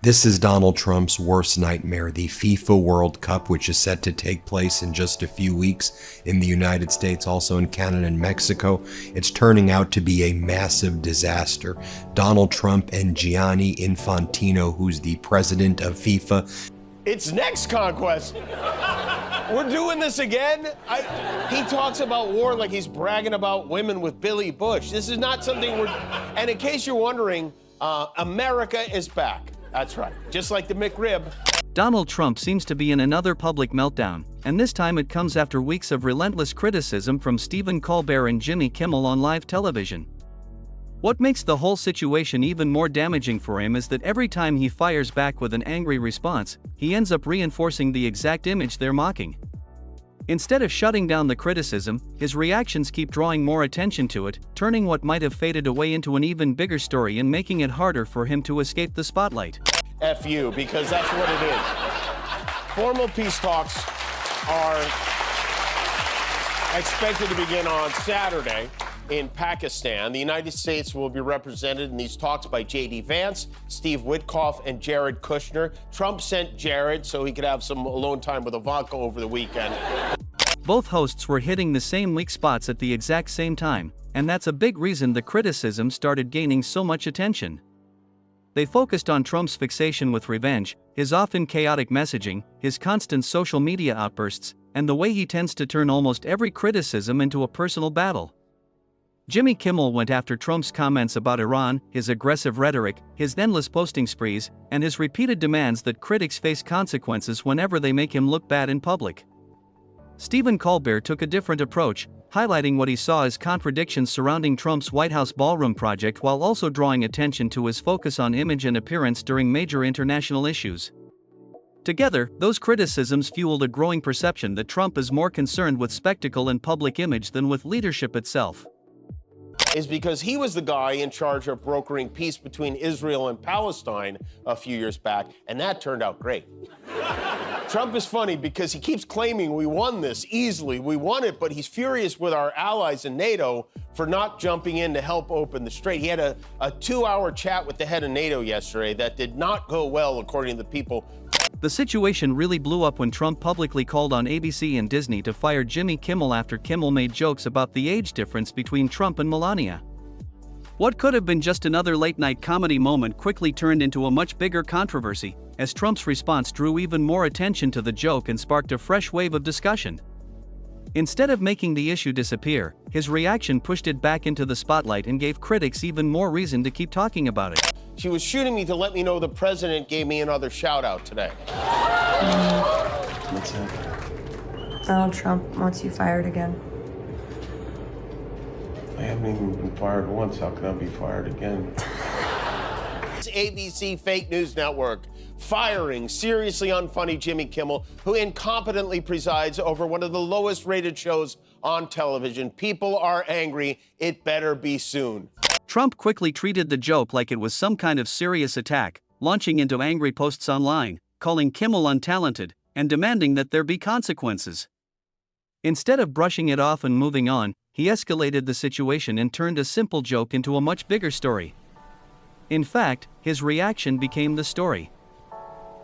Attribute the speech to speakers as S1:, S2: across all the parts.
S1: This is Donald Trump's worst nightmare, the FIFA World Cup, which is set to take place in just a few weeks in the United States, also in Canada and Mexico. It's turning out to be a massive disaster. Donald Trump and Gianni Infantino, who's the president of FIFA.
S2: It's next conquest. We're doing this again? He talks about war like he's bragging about women with Billy Bush. This is not something we're... And in case you're wondering, America is back. That's right, just like the McRib.
S3: Donald Trump seems to be in another public meltdown, and this time it comes after weeks of relentless criticism from Stephen Colbert and Jimmy Kimmel on live television. What makes the whole situation even more damaging for him is that every time he fires back with an angry response, he ends up reinforcing the exact image they're mocking. Instead of shutting down the criticism, his reactions keep drawing more attention to it, turning what might have faded away into an even bigger story and making it harder for him to escape the spotlight.
S2: F you, because that's what it is. Formal peace talks are expected to begin on Saturday in Pakistan. The United States will be represented in these talks by J.D. Vance, Steve Witkoff, and Jared Kushner. Trump sent Jared so he could have some alone time with Ivanka over the weekend.
S3: Both hosts were hitting the same weak spots at the exact same time, and that's a big reason the criticism started gaining so much attention. They focused on Trump's fixation with revenge, his often chaotic messaging, his constant social media outbursts, and the way he tends to turn almost every criticism into a personal battle. Jimmy Kimmel went after Trump's comments about Iran, his aggressive rhetoric, his endless posting sprees, and his repeated demands that critics face consequences whenever they make him look bad in public. Stephen Colbert took a different approach, highlighting what he saw as contradictions surrounding Trump's White House ballroom project while also drawing attention to his focus on image and appearance during major international issues. Together, those criticisms fueled a growing perception that Trump is more concerned with spectacle and public image than with leadership itself.
S2: Is because he was the guy in charge of brokering peace between Israel and Palestine a few years back, and that turned out great. Trump is funny because he keeps claiming we won this easily, we won it, but he's furious with our allies in NATO for not jumping in to help open the strait. He had a 2-hour chat with the head of NATO yesterday that did not go well, according to the people.
S3: The situation really blew up when Trump publicly called on ABC and Disney to fire Jimmy Kimmel after Kimmel made jokes about the age difference between Trump and Melania. What could have been just another late-night comedy moment quickly turned into a much bigger controversy, as Trump's response drew even more attention to the joke and sparked a fresh wave of discussion. Instead of making the issue disappear, his reaction pushed it back into the spotlight and gave critics even more reason to keep talking about it.
S2: She was shooting me to let me know the president gave me another shout-out today.
S4: What's that?
S5: Donald Trump wants you fired again.
S4: I haven't even been fired once. How can I be fired again?
S2: It's ABC Fake News Network firing seriously unfunny Jimmy Kimmel, who incompetently presides over one of the lowest-rated shows on television. People are angry. It better be soon.
S3: Trump quickly treated the joke like it was some kind of serious attack, launching into angry posts online, calling Kimmel untalented, and demanding that there be consequences. Instead of brushing it off and moving on, he escalated the situation and turned a simple joke into a much bigger story. In fact, his reaction became the story.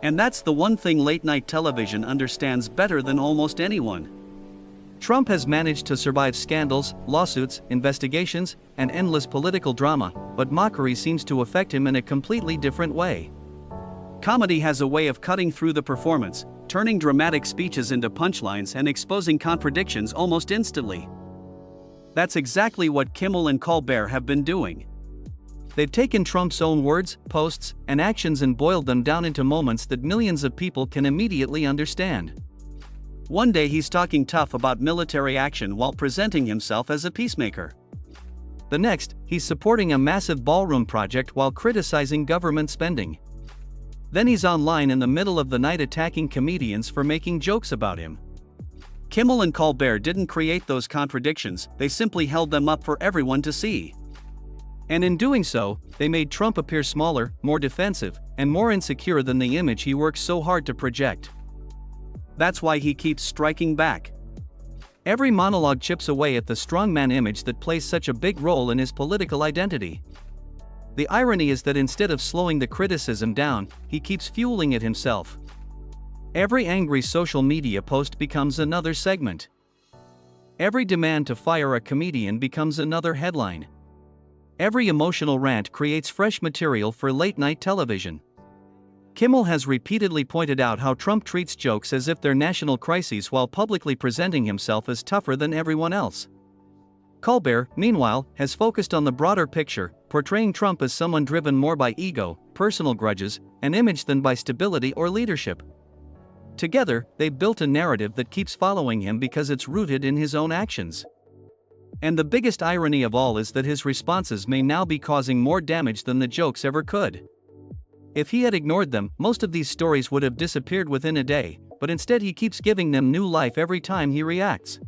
S3: And that's the one thing late-night television understands better than almost anyone. Trump has managed to survive scandals, lawsuits, investigations, and endless political drama, but mockery seems to affect him in a completely different way. Comedy has a way of cutting through the performance, turning dramatic speeches into punchlines and exposing contradictions almost instantly. That's exactly what Kimmel and Colbert have been doing. They've taken Trump's own words, posts, and actions and boiled them down into moments that millions of people can immediately understand. One day he's talking tough about military action while presenting himself as a peacemaker. The next, he's supporting a massive ballroom project while criticizing government spending. Then he's online in the middle of the night attacking comedians for making jokes about him. Kimmel and Colbert didn't create those contradictions, they simply held them up for everyone to see. And in doing so, they made Trump appear smaller, more defensive, and more insecure than the image he works so hard to project. That's why he keeps striking back. Every monologue chips away at the strongman image that plays such a big role in his political identity. The irony is that instead of slowing the criticism down, he keeps fueling it himself. Every angry social media post becomes another segment. Every demand to fire a comedian becomes another headline. Every emotional rant creates fresh material for late-night television. Kimmel has repeatedly pointed out how Trump treats jokes as if they're national crises while publicly presenting himself as tougher than everyone else. Colbert, meanwhile, has focused on the broader picture, portraying Trump as someone driven more by ego, personal grudges, and image than by stability or leadership. Together, they've built a narrative that keeps following him because it's rooted in his own actions. And the biggest irony of all is that his responses may now be causing more damage than the jokes ever could. If he had ignored them, most of these stories would have disappeared within a day, but instead he keeps giving them new life every time he reacts.